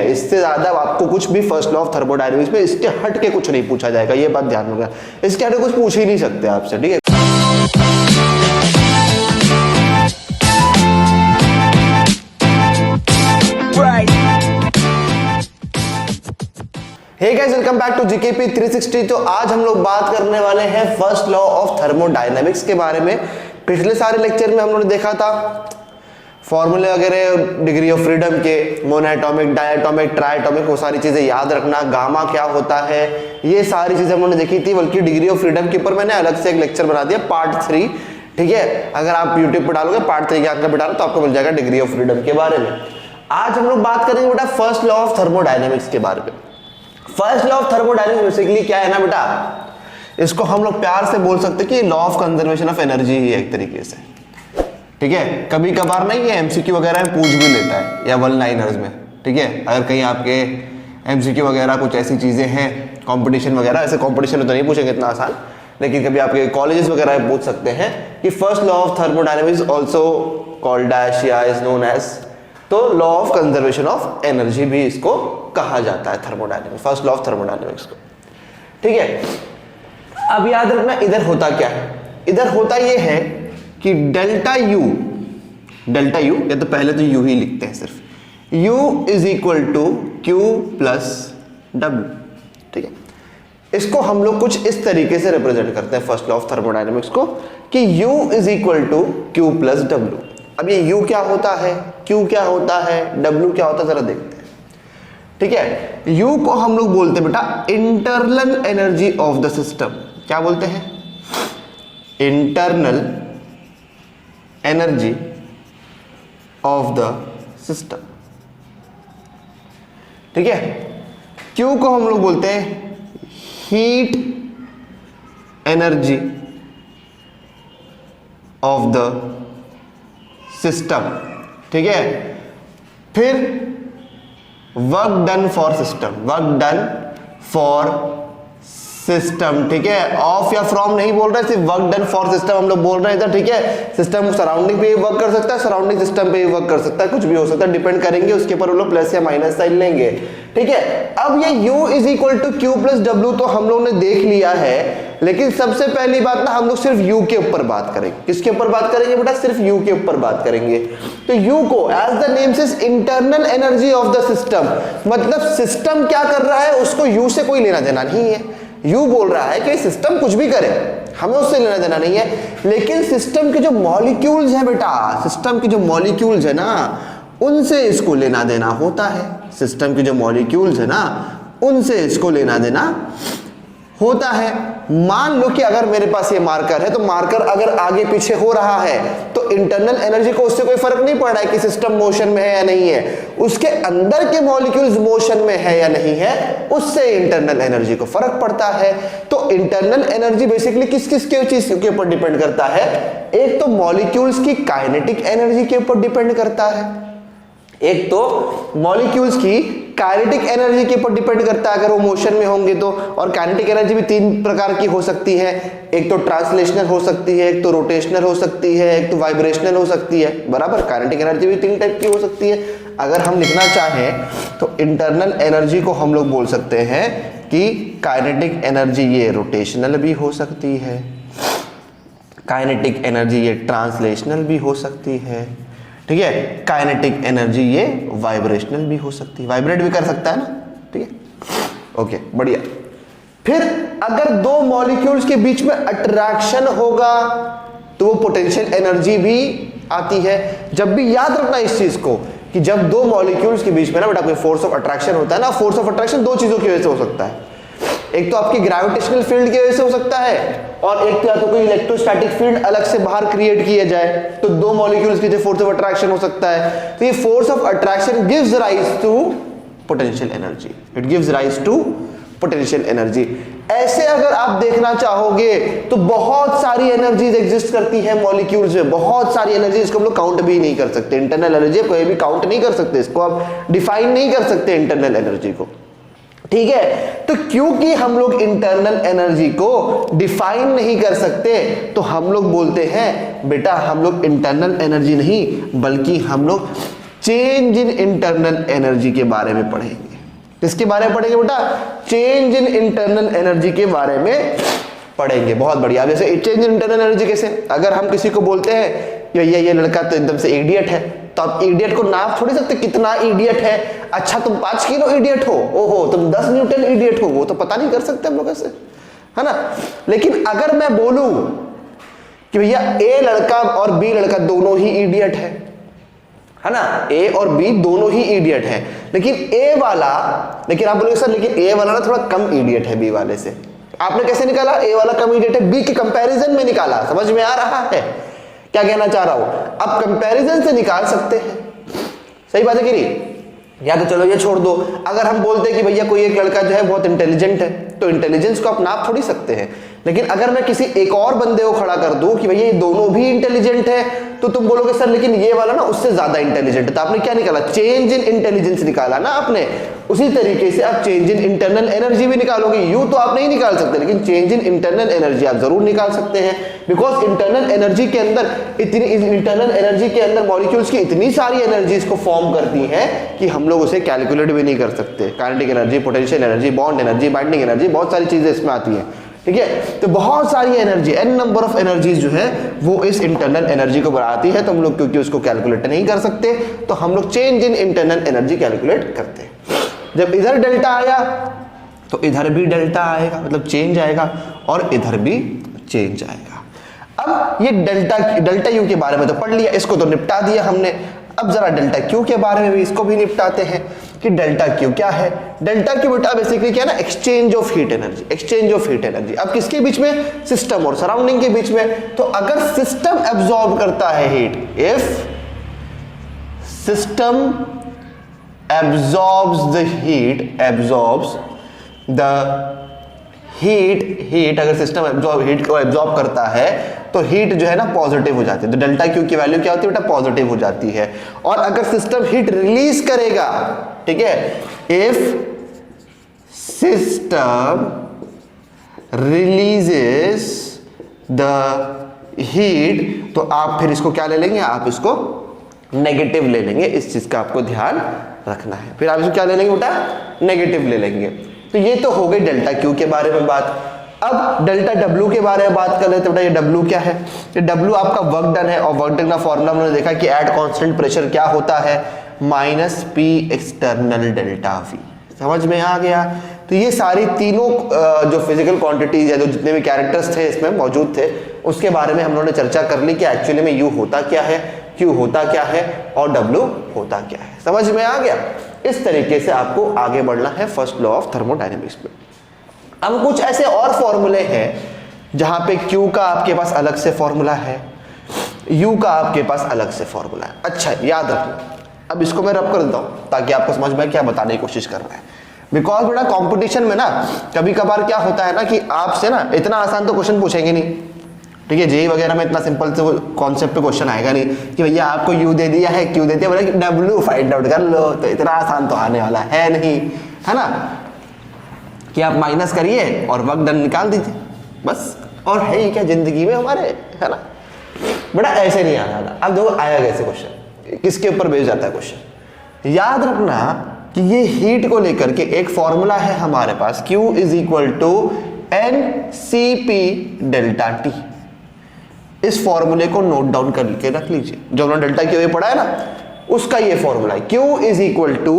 इससे ज्यादा आपको कुछ भी फर्स्ट लॉ ऑफ थर्मोडायनेमिक्स में इसके हट के कुछ नहीं पूछा जाएगा, ये बात ध्यान रखना। इसके हट के कुछ पूछ ही नहीं सकते आपसे, ठीक है। Hey guys, welcome back to GKP 360। तो आज हम लोग बात करने वाले हैं फर्स्ट लॉ ऑफ थर्मोडायनेमिक्स के बारे में। पिछले सारे लेक्चर में हम लोगों ने देखा था फॉर्मूले वगैरह डिग्री ऑफ फ्रीडम के, मोनोएटॉमिक, डायटॉमिक, ट्राइटॉमिक, वो सारी चीजें याद रखना, गामा क्या होता है, ये सारी चीजें हम लोगों ने देखी थी। बल्कि डिग्री ऑफ फ्रीडम के ऊपर मैंने अलग से एक लेक्चर बना दिया, पार्ट 3, ठीक है। अगर आप यूट्यूब पर डालोगे पार्ट 3 के आंकड़ा पे डालो तो आपको मिल जाएगा डिग्री ऑफ फ्रीडम के बारे में। आज हम लोग बात करेंगे बेटा फर्स्ट लॉ ऑफ थर्मोडायनेमिक्स के बारे में। First law of thermodynamics basically क्या है ना बेटा, इसको हम लोग प्यार से बोल सकते हैं कि law of conservation of energy ही है एक तरीके से, ठीक है। कभी कभार नहीं ये एमसीक्यू वगैरह में पूछ भी लेता है या वन लाइनर्स में, ठीक है। अगर कहीं आपके एमसीक्यू वगैरह कुछ ऐसी चीजें हैं, कंपटीशन वगैरह, ऐसे कंपटीशन में तो नहीं पूछेंगे इतना आसान, लेकिन कभी आपके कॉलेजेस वगैरह में पूछ सकते हैं कि first law of thermodynamics also called dash या इज नोन एज, तो law of conservation of energy भी इसको कहा जाता है thermodynamics, first law of thermodynamics को, ठीक है। अब याद रखना इधर होता क्या है, इधर होता ये है कि डेल्टा यू, या तो पहले तो यू ही लिखते हैं सिर्फ, U is equal to Q plus W, ठीक है। इसको हम लोग कुछ इस तरीके से रिप्रेजेंट करते हैं फर्स्ट लॉ ऑफ थर्मोडायनेमिक्स को कि U is equal to Q plus W. अब ये U क्या होता है, Q क्या होता है, W क्या होता है, जरा देखते हैं, ठीक है। U को हम लोग बोलते हैं बेटा internal energy of the system. क्या बोलते हैं? Internal energy of the system, ठीक है। Q को हम लोग बोलते हैं heat energy of the system, ठीक है। फिर work done for system, work done for system, ठीक है। ऑफ या फ्रॉम नहीं बोल रहे, सिर्फ वर्क डन फॉर सिस्टम हम लोग बोल रहे हैं इधर, ठीक है। सिस्टम सराउंडिंग पे भी वर्क कर सकता है, सराउंडिंग सिस्टम पे भी वर्क कर सकता है, कुछ भी हो सकता है, डिपेंड करेंगे उसके ऊपर, वो लोग प्लस या माइनस साइन लेंगे, ठीक है। अब ये U is equal to Q plus W तो हम लोग ने देख लिया है, लेकिन सबसे पहली बात ना हम लोग सिर्फ U के ऊपर बात करेंगे। किसके ऊपर बात करेंगे बेटा? सिर्फ U के ऊपर बात करेंगे। तो U को as the name says internal energy of the system, मतलब सिस्टम क्या कर रहा है उसको U से कोई लेना देना नहीं है। U बोल रहा है कि सिस्टम कुछ भी करे, हमें उससे लेना देना नहीं है, लेकिन सिस्टम के जो मॉलिक्यूल्स हैं बेटा, सिस्टम के जो मॉलिक्यूल्स है ना, उनसे इसको लेना देना होता है। सिस्टम के जो मॉलिक्यूल्स है ना, उनसे इसको लेना देना होता है। मान लो कि अगर मेरे पास ये मार्कर है, तो मार्कर अगर आगे पीछे हो रहा है तो इंटरनल एनर्जी को उससे कोई फर्क नहीं पड़ रहा है कि सिस्टम मोशन में है या नहीं है, उसके अंदर के मॉलिक्यूल्स मोशन में है या नहीं है, उससे इंटरनल एनर्जी को फर्क पड़ता है। तो इंटरनल एनर्जी बेसिकली किस किस के चीज के ऊपर डिपेंड करता है? एक तो मॉलिक्यूल्स की काइनेटिक एनर्जी के ऊपर डिपेंड करता है, एक तो मॉलिक्यूल्स की काइनेटिक एनर्जी के ऊपर डिपेंड करता है अगर वो मोशन में होंगे तो। और काइनेटिक एनर्जी भी 3 प्रकार की हो सकती है, एक तो ट्रांसलेशनल हो सकती है, एक तो रोटेशनल हो सकती है, एक तो वाइब्रेशनल हो सकती है, बराबर। काइनेटिक एनर्जी भी 3 टाइप की हो सकती है। अगर हम लिखना चाहें तो इंटरनल एनर्जी को हम लोग बोल सकते हैं कि काइनेटिक एनर्जी ये रोटेशनल भी हो सकती है, काइनेटिक एनर्जी ये ट्रांसलेशनल भी हो सकती है, ठीक है। काइनेटिक एनर्जी ये वाइब्रेशनल भी हो सकती है, वाइब्रेट भी कर सकता है ना, ठीक है। ओके, बढ़िया। फिर अगर दो मॉलिक्यूल्स के बीच में अट्रैक्शन होगा तो वो पोटेंशियल एनर्जी भी आती है। जब भी याद रखना इस चीज को कि जब दो मॉलिक्यूल्स के बीच में ना बेटा कोई फोर्स ऑफ अट्रैक्शन होता है ना, फोर्स ऑफ अट्रैक्शन 2 चीजों की वजह से हो सकता है। एक तो आपकी ग्रेविटेशनल फील्ड की वजह से हो सकता है, और एक तो या तो कोई इलेक्ट्रोस्टैटिक फील्ड अलग से बाहर क्रिएट किया जाए, तो 2 मॉलिक्यूल्स के जो फोर्स ऑफ अट्रैक्शन हो सकता है। तो ये force of attraction gives rise to potential energy, it gives rise to potential energy. ऐसे अगर आप देखना चाहोगे तो बहुत सारी एनर्जीज एग्जिस्ट करती है मॉलिक्यूल्स में, बहुत सारी एनर्जी, इसको हम लोग काउंट भी नहीं कर सकते। इंटरनल एनर्जी कोई भी काउंट नहीं कर सकते, इसको आप डिफाइन नहीं कर सकते इंटरनल एनर्जी को, ठीक है। तो क्योंकि हम लोग इंटरनल एनर्जी को डिफाइन नहीं कर सकते तो हम लोग बोलते हैं बेटा हम लोग इंटरनल एनर्जी नहीं बल्कि हम लोग चेंज इन इंटरनल एनर्जी के बारे में पढ़ेंगे। किसके बारे में पढ़ेंगे बेटा? चेंज इन इंटरनल एनर्जी के बारे में पढ़ेंगे। बहुत बढ़िया। जैसे चेंज इन इंटरनल एनर्जी कैसे? अगर हम किसी को बोलते हैं कि भैया ये लड़का तो एकदम से इडियट है, तो आप इडियट को नाप थोड़ी सकते कितना इडियट है। अच्छा तुम 5 किलो इडियट हो, ओहो तुम 10 न्यूटन इडियट हो, वो तो पता नहीं कर सकते हम लोग ऐसे, है ना। लेकिन अगर मैं बोलूं कि भैया ए लड़का और बी लड़का दोनों ही इडियट है ना, ए और बी दोनों ही इडियट है, लेकिन आप बोलोगे सर लेकिन ए वाला ना थोड़ा कम इडियट है बी वाले से। आपने कैसे निकाला? ए वाला कम इडियट है, बी के कंपैरिजन में निकाला। समझ में आ रहा है क्या कहना चाह रहा हूं? आप कंपैरिजन से निकाल सकते हैं। सही बात है कि नहीं? या तो चलो ये छोड़ दो, अगर हम बोलते हैं कि भैया कोई एक लड़का जो है बहुत इंटेलिजेंट है, तो इंटेलिजेंस को आप नाप थोड़ी सकते हैं। लेकिन अगर मैं किसी एक और बंदे को खड़ा कर दूं कि भैया ये दोनों भी इंटेलिजेंट है, तो तुम बोलोगे सर लेकिन ये वाला ना उससे ज्यादा इंटेलिजेंट है। तो आपने क्या निकाला? चेंज इन इंटेलिजेंस निकाला ना आपने। उसी तरीके से आप चेंज इन इंटरनल एनर्जी भी निकालोगे। यू तो आप नहीं निकाल सकते, लेकिन चेंज इन इंटरनल एनर्जी आप जरूर निकाल सकते हैं। बिकॉज इंटरनल एनर्जी के अंदर मॉलिक्यूल्स की इतनी सारी एनर्जीज को फॉर्म करती हैं कि हम लोग उसे कैलकुलेट भी नहीं कर सकते। Kinetic energy, potential energy, bond energy, binding energy, बहुत सारी चीजें इसमें आती हैं। ठीक है, तो बहुत सारी energy, n number of energies जो है वो इस इंटरनल एनर्जी को बढ़ाती है। तो हम लोग क्योंकि उसको कैलकुलेट नहीं कर सकते, तो हम लोग change in internal energy calculate करते हैं। जब इधर डेल्टा आया तो इधर भी डेल्टा आएगा, मतलब चेंज आएगा, और इधर भी चेंज आएगा। अब ये डेल्टा यू के बारे में तो पढ़ लिया, इसको तो निपटा दिया हमने। अब जरा डेल्टा क्यू के बारे में भी इसको भी निपटाते हैं कि डेल्टा क्यू क्या है। डेल्टा क्यू बेटा बेसिकली क्या है ना, exchange of heat energy. Exchange of heat energy अब किसके बीच में? सिस्टम और सराउंडिंग के बीच में। तो अगर सिस्टम एब्जॉर्ब करता है heat, if system absorbs the heat, अगर सिस्टम हीट को एब्जॉर्ब करता है तो हीट जो है ना पॉजिटिव हो जाती है। तो डेल्टा क्यू की वैल्यू क्या होती है बेटा? पॉजिटिव हो जाती है। और अगर सिस्टम हीट रिलीज करेगा, ठीक है, if system releases the heat, तो आप फिर इसको क्या ले लेंगे? आप इसको नेगेटिव ले लेंगे। इस चीज का आपको ध्यान रखना है। फिर आप इसको क्या ले लेंगे बेटा? नेगेटिव ले लेंगे। तो ये तो हो गई डेल्टा क्यू के बारे में बात। अब डेल्टा डब्ल्यू के बारे में बात कर लेते हैं। बेटा ये डब्ल्यू क्या है? ये डब्ल्यू आपका वर्क डन है, और वर्क डन का फॉर्मूला हमने देखा कि एट कांस्टेंट प्रेशर क्या होता है? Minus P external delta we. समझ में आ गया? तो ये सारी तीनों जो फिजिकल क्वांटिटीज है, जो जितने भी कैरेक्टर्स थे इसमें मौजूद थे, उसके बारे में हम लोगों ने चर्चा कर ली कि एक्चुअली में यू होता क्या है, क्यू होता क्या है, और डब्ल्यू होता क्या है। समझ में आ गया? इस तरीके से आपको आगे बढ़ना है फर्स्ट लॉ ऑफ थर्मोडायनेमिक्स में। अब कुछ ऐसे और फॉर्मूले हैं जहां पे क्यू का आपके पास अलग से फॉर्मूला है, यू का आपके पास अलग से फॉर्मूला है। अच्छा याद रखना। अब इसको मैं रब कर देता हूं ताकि आपको समझ में क्या बताने की कोशिश कर रहा है। बिकॉज बेटा कॉम्पिटिशन में ना कभी कभार क्या होता है ना कि आपसे ना इतना आसान तो क्वेश्चन पूछेंगे नहीं, ठीक है। जेई वगैरह में इतना सिंपल से कॉन्सेप्ट पे क्वेश्चन आएगा नहीं कि भैया आपको यू दे दिया है, क्यू दे दिया, बोला कि डब्ल्यू फाइंड आउट कर लो। तो इतना आसान तो आने वाला है नहीं, है ना, कि आप माइनस करिए और वर्क डन निकाल दीजिए बस। और है ही क्या जिंदगी में हमारे, है ना। बड़ा ऐसे नहीं आने वाला। अब देखो आया कैसे क्वेश्चन, किसके ऊपर बेस जाता है क्वेश्चन। याद रखना कि ये हीट को लेकर के एक फॉर्मूला है हमारे पास, Q is equal to NCP delta T. इस फॉर्मूले को नोट डाउन करके रख लीजिए। जो हमने डेल्टा क्यू पढ़ा है ना, उसका ये फॉर्मूला है, Q is equal to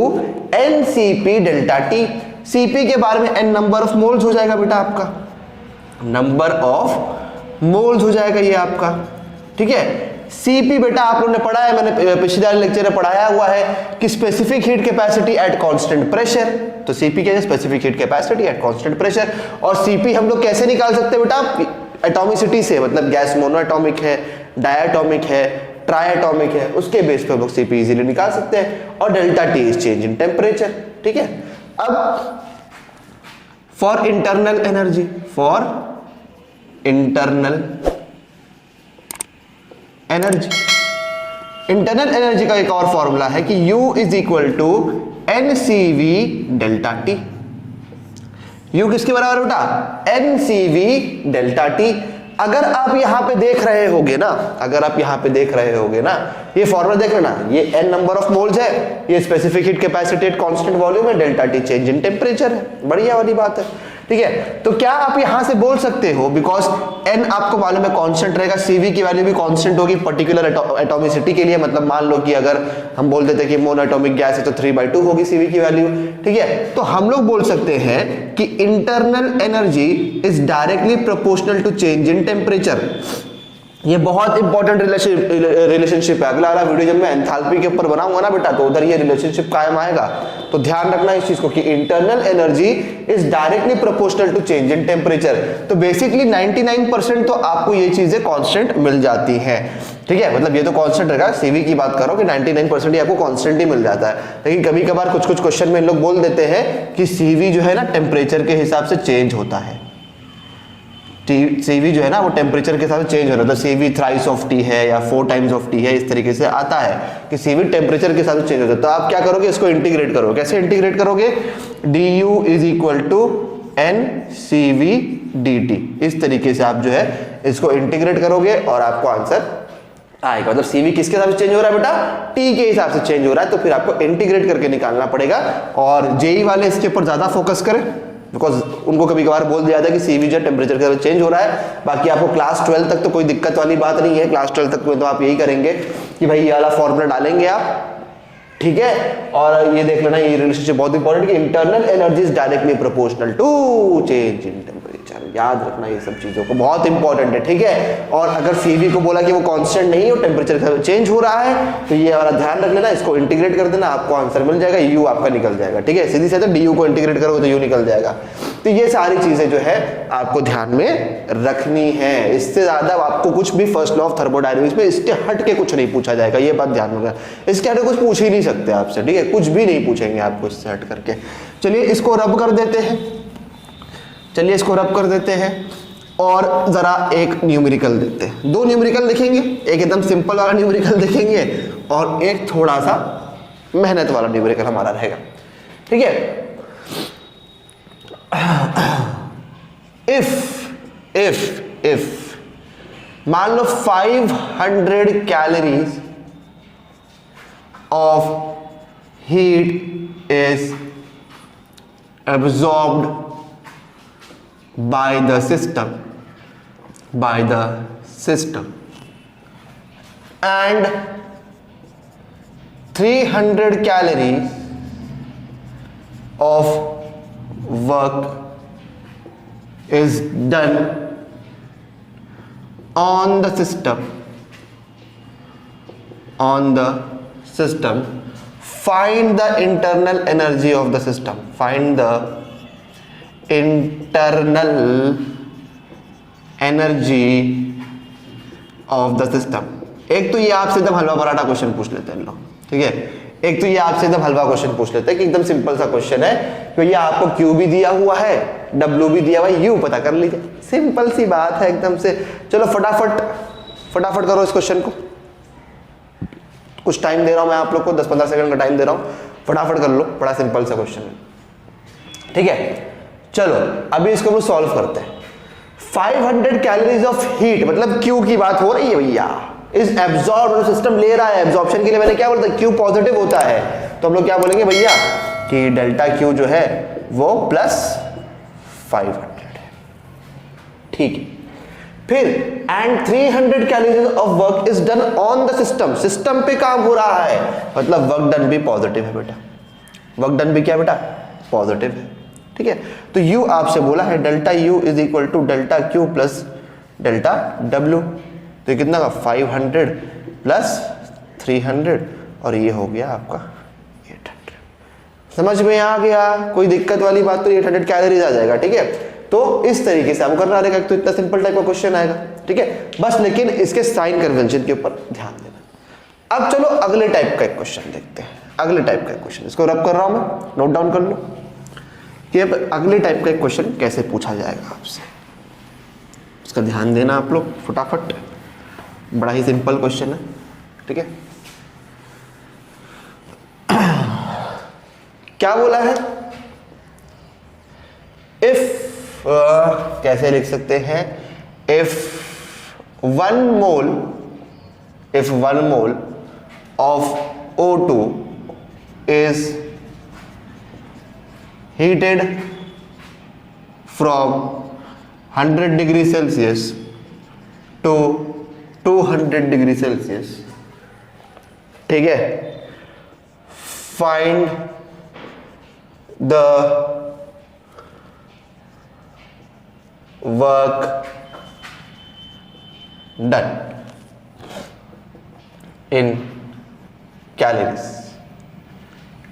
NCP delta T. Cp के बारे में n नंबर ऑफ मोल्स हो जाएगा बेटा, आपका नंबर ऑफ मोल्स हो जाएगा ये आपका, ठीक है। Cp बेटा आप लोगों ने पढ़ा है, मैंने पिछले वाले लेक्चर में पढ़ाया हुआ है कि specific heat capacity at constant pressure. तो Cp क्या है? Specific heat capacity at constant pressure. और Cp हम लोग कैसे निकाल सकते हैं बेटा? एटॉमिसिटी से, मतलब गैस मोनोएटॉमिक है, डायटॉमिक है, ट्राइएटॉमिक है, उसके बेस पे हम लोग Cp इजीली निकाल सकते हैं। और delta T is change in temperature, ठीक है। अब for internal energy, for internal energy, internal energy का एक और फॉर्मूला है कि U is equal to NCV delta T। U किसके बराबर बेटा? NCV delta T। अगर आप यहाँ पे देख रहे होगे ना, अगर आप यहाँ पे देख रहे होगे ना, ये फॉर्मूला देख लेना, ये n नंबर ऑफ मोल्स है, ये specific heat capacity at constant volume है, delta T change in temperature है, बढ़िया वाली बात है, ठीक है। तो क्या आप यहां से बोल सकते हो, बिकॉज n आपको मालूम है कांस्टेंट रहेगा, cv की वैल्यू भी कांस्टेंट होगी पर्टिकुलर एटॉमिसिटी के लिए, मतलब मान लो कि अगर हम बोल देते कि मोनोएटॉमिक गैस है तो 3/2 होगी cv की वैल्यू, ठीक है। तो हम लोग बोल सकते हैं कि internal energy is directly proportional to change in temperature. ये बहुत इंपॉर्टेंट रिलेशनशिप है। अगला वीडियो जब मैं एंथैल्पी के ऊपर बनाऊंगा ना बेटा, तो उधर ये रिलेशनशिप कायम आएगा, तो ध्यान रखना इस चीज को कि internal energy is directly proportional to change in temperature. तो बेसिकली 99% तो आपको ये चीजें कांस्टेंट मिल जाती हैं, ठीक है। मतलब ये तो कांस्टेंट रहेगा, सीवी की बात करो कि 99% ही आपको कांस्टेंट ही मिल जाता है। लेकिन कभी कभार कुछ कुछ क्वेश्चन में लोग बोल देते हैं कि सीवी जो है ना टेम्परेचर के हिसाब से चेंज होता है, सीवी जो है ना वो टेम्परेचर के साथ चेंज हो रहा है, तो सीवी थ्राइस ऑफ टी है या 4 टाइम्स ऑफ टी है, इस तरीके से आता है कि सीवी टेम्परेचर के साथ चेंज होता है। तो आप क्या करोगे, इसको इंटीग्रेट करोगे, कैसे इंटीग्रेट करोगे, du is equal to N C V D T, इस तरीके से आप जो है इसको इंटीग्रेट करोगे और आपको आंसर आएगा। मतलब सीवी किसके हिसाब से चेंज हो रहा है बेटा, टी के हिसाब से चेंज हो रहा है, तो फिर आपको इंटीग्रेट करके निकालना पड़ेगा। और जेई वाले इसके ऊपर ज्यादा फोकस करें, बिकॉज उनको कभी कभार बोल दिया जाता है कि सीवी जो टेम्परेचर के साथ चेंज हो रहा है। बाकी आपको क्लास 12 तक तो कोई दिक्कत वाली बात नहीं है, क्लास 12 तक तो आप यही करेंगे कि भाई ये वाला फॉर्मूला डालेंगे आप, ठीक है। और ये देख लेना, ये रिलेशनशिप बहुत इंपॉर्टेंट कि internal energy is directly proportional to change in temperature, याद रखना ये सब चीजों को, बहुत इंपॉर्टेंट है, ठीक है। और अगर सीवी को बोला कि वो कांस्टेंट नहीं है, टेम्परेचर का चेंज हो रहा है, तो ये वाला ध्यान रख लेना, इसको इंटीग्रेट कर देना, आपको आंसर मिल जाएगा, यू आपका निकल जाएगा, ठीक है। सीधी सीधे डी को इंटीग्रेट करोगे तो यू निकल जाएगा। तो ये सारी चीजें जो है आपको ध्यान में रखनी है, इससे ज्यादा आपको कुछ भी फर्स्ट लॉ ऑफ थर्मोडायनामिक्स में इसके हट के कुछ नहीं पूछा जाएगा, ये बात ध्यान रखना। इसके हट के कुछ पूछ ही नहीं सकते आपसे, ठीक है, कुछ भी नहीं पूछेंगे आपको इससे हट करके। चलिए इसको रब कर देते हैं, चलिए इसको रब कर देते हैं और जरा एक न्यूमेरिकल देते हैं। दो न्यूमेरिकल देखेंगे, एक एकदम सिंपल वाला न्यूमेरिकल देखेंगे और एक थोड़ा सा मेहनत वाला न्यूमेरिकल हमारा रहेगा, ठीक है। if मान लो 500 calories of heat is absorbed by the system and 300 calories of work is done on the system find the internal energy of the system, find the internal energy of the system। एक तो ये आपसे एकदम हलवा paratha question पूछ लेते हैं लोग, ठीक है। एक तो ये आपसे एकदम हलवा क्वेश्चन पूछ लेते हैं कि एकदम सिंपल सा क्वेश्चन है कि ये आपको Q भी दिया हुआ है, W भी दिया हुआ है, U पता कर लीजिए, सिंपल सी बात है एकदम से। चलो फटाफट करो इस क्वेश्चन को, कुछ टाइम दे रहा हूं मैं आप लोग को, 10-15 सेकंड का टाइम दे रहा हूं, फटाफट कर लो, बड़ा सिंपल सा क्वेश्चन है, ठीक है। चलो अभी इसको हम सॉल्व करते हैं। 500 कैलोरीज ऑफ हीट, मतलब Q की बात हो रही है भैया, इज एब्जॉर्ब, सिस्टम ले रहा है, एब्जॉर्प्शन के लिए मैंने क्या बोला था, Q पॉजिटिव होता है, तो हम लोग क्या बोलेंगे भैया कि डेल्टा Q जो है वो +500 है, ठीक है। फिर and 300 calories of work is done on the system पे काम हो रहा है, मतलब वर्क डन भी पॉजिटिव है बेटा, वर्क डन भी क्या बेटा पॉजिटिव है, ठीक है। तो U आपसे बोला है delta U is equal to delta Q plus delta W, तो कितना का 500 प्लस 300 और ये हो गया आपका 800। समझ में आ गया, कोई दिक्कत वाली बात तो 800 कैलोरीज आ जाएगा, ठीक है। तो इस तरीके से आपको करना रहेगा, तो इतना सिंपल टाइप का क्वेश्चन आएगा, ठीक है। बस लेकिन इसके साइन कन्वेंशन के ऊपर ध्यान देना। अब चलो अगले टाइप का एक क्वेश्चन देखते हैं, अगले टाइप का क्वेश्चन, इसको रब कर रहा हूं मैं, नोट डाउन कर लो कि अब अगले टाइप का एक क्वेश्चन कैसे पूछा जाएगा आपसे, उसका ध्यान देना आप लोग फटाफट। बड़ा ही सिंपल क्वेश्चन है, ठीक है। क्या बोला है, इफ कैसे लिख सकते हैं, if 1 mole of O2 is heated from 100 degree Celsius to 200 degree Celsius, ठीक है, find the work done in calories,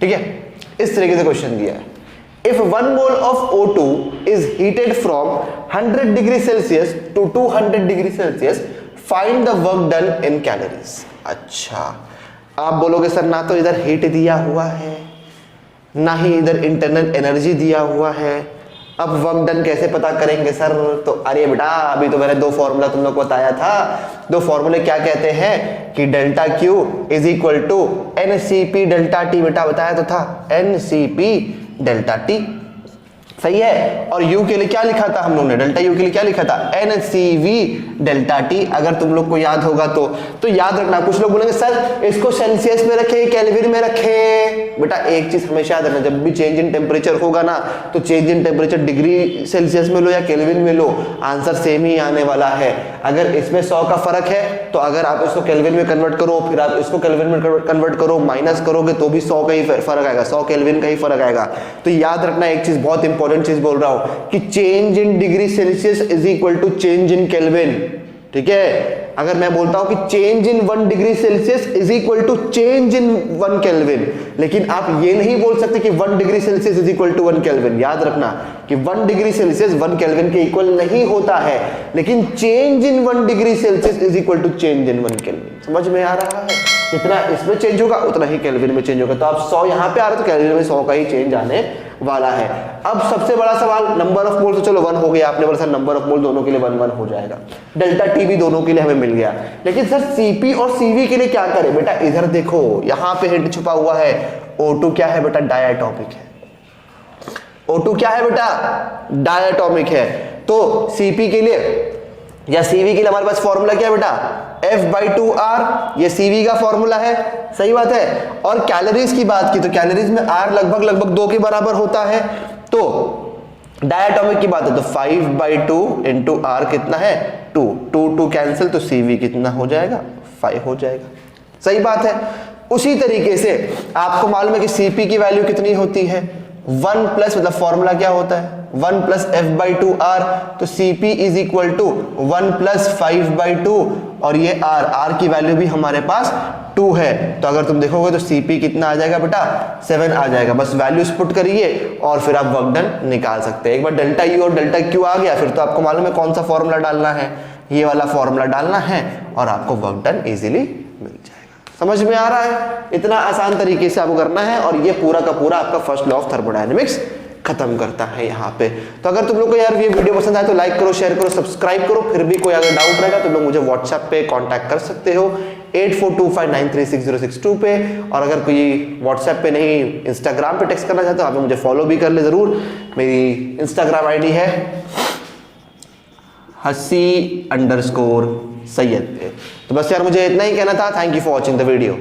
ठीक है। इस तरीके से क्वेश्चन दिया है, if 1 mole of O2 is heated from 100 degree Celsius to 200 degree Celsius, find the work done in calories। अच्छा, आप बोलोगे सर ना तो इधर हीट दिया हुआ है ना ही इधर इंटरनल एनर्जी दिया हुआ है, अब वर्क डन कैसे पता करेंगे सर? तो अरे बेटा, अभी तो मैंने दो फॉर्मूला तुम लोग को बताया था। दो फॉर्मूले क्या कहते हैं कि delta Q is equal to NCP delta T, बेटा बताया तो था, एनसीपी डेल्टा टी, सही है। और U के लिए क्या लिखा था हम लोग ने? डेल्टा U के लिए क्या लिखा था? NCV delta T। अगर तुम लोग को याद होगा तो याद रखना। कुछ लोग बोलेंगे सर इसको सेल्सियस में रखे, केल्विन में रखे। बेटा एक चीज हमेशा याद रखना, जब भी चेंज इन टेम्परेचर होगा ना, तो change in temperature degree Celsius में लो या केल्विन में लो, आंसर सेम ही आने वाला है। अगर इसमें 100 का फर्क है तो अगर आप इसको केल्विन में कन्वर्ट करो, फिर आप इसको केल्विन में कन्वर्ट करो, माइनस करोगे तो भी 100 का ही फर्क आएगा, 100 केल्विन का ही फर्क आएगा। तो याद रखना एक चीज, बहुत इंपॉर्टेंट चीज बोल रहा हूं कि change in degree Celsius is equal to change in kelvin, ठीक है। अगर मैं बोलता हूं कि change in 1 degree Celsius is equal to change in 1 kelvin, लेकिन आप ये नहीं बोल सकते कि 1 degree Celsius is equal to 1 kelvin. याद रखना कि 1 डिग्री सेल्सियस 1 केल्विन के इक्वल नहीं होता है, लेकिन change in 1 degree Celsius is equal to change in 1 kelvin. समझ में आ रहा है? जितना इसमें चेंज होगा उतना ही केल्विन में चेंज होगा। तो आप 100 यहां पे आ रहे तो केल्विन में 100 का ही चेंज आने वाला है। अब सबसे बड़ा सवाल, नंबर ऑफ मोल तो चलो 1 हो गया, आपने बोला सर नंबर ऑफ मोल दोनों के लिए 1 1 हो जाएगा, डेल्टा टी भी दोनों के लिए हमें मिल गया, लेकिन सर सीपी और सीवी के लिए क्या करें? बेटा इधर देखो, यहां पे हिंट छुपा हुआ है। O2 क्या है बेटा? डायटोमिक है। O2 क्या है बेटा? डायटोमिक है। तो सीपी के लिए या सीवी के लिए हमारे पास फॉर्मूला क्या है बेटा? F/2R, ये सीवी का फॉर्मूला है, सही बात है। और कैलोरीज की बात की तो कैलोरीज में R लगभग 2 के बराबर होता है। तो डायटोमिक की बात है तो 5/2 इंटू R कितना है? 2 कैंसिल, तो सीवी कितना हो जाएगा? 5 हो जाएगा, सही बात है। उसी तरीके से आपको मालूम है कि सीपी की वैल्यू कितनी होती है? 1 प्लस, मतलब फॉर्मूला क्या होता है? 1 प्लस F/2R, तो CP is equal to 1 plus 5/2, और ये R की वैल्यू भी हमारे पास 2 है। तो अगर तुम देखोगे तो CP कितना आ जाएगा बेटा? 7 आ जाएगा। बस वैल्यूज पुट करिए और फिर आप वर्क डन निकाल सकते हैं। एक बार डेल्टा U और डेल्टा Q आ गया, फिर तो आपको मालूम है कौन सा फॉर्मूला डालना है, ये वाला फॉर्मूला डालना है और आपको वर्क डन इजीली मिल जाएगा। समझ में आ रहा है? इतना आसान तरीके से आपको करना है, और ये पूरा का पूरा आपका फर्स्ट लॉ ऑफ थर्मोडायनेमिक्स खत्म करता है यहाँ पे। तो अगर तुम लोग को यार ये वीडियो पसंद आए तो लाइक करो, शेयर करो, सब्सक्राइब करो। फिर भी कोई अगर डाउट रहेगा तो लोग मुझे व्हाट्सएप पे कांटेक्ट कर सकते हो 8425936062 पे। और अगर कोई व्हाट्सएप पे नहीं, इंस्टाग्राम पे टेक्स्ट करना चाहते हो, आप मुझे फॉलो भी कर ले जरूर। मेरी इंस्टाग्राम आईडी है @hasi_सैयद पे। तो बस यार मुझे इतना ही कहना था। Thank you for watching the video.